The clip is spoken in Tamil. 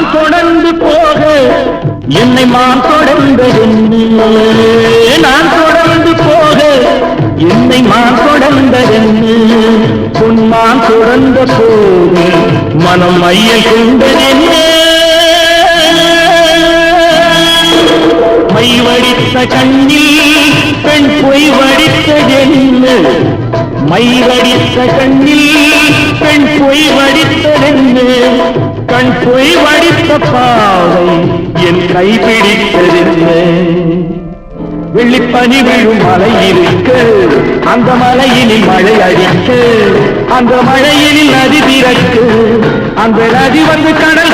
நான் தொடர்ந்து போக என்னை மான் தொடர்ந்தது நான் தொடர்ந்து போக என்னை மான் தொடர்ந்ததென்று பொன்மான் தொடர்ந்த போது மனம் மையம் கொண்டதென்று மை வடித்த கண்ணில் பெண் பொய் வடித்ததென்று மை வடித்த கண்ணில் பெண் பொய் வடித்ததென்று கண் பொய் வடித்த பாவை என் கை பிடித்ததென்று வெள்ளிப்பனி விழும் மலை இருக்கு அந்த மலையினில் மழை அடிக்கு அந்த மழையினில் நதி திறக்கு அந்த நதி வந்து கடல்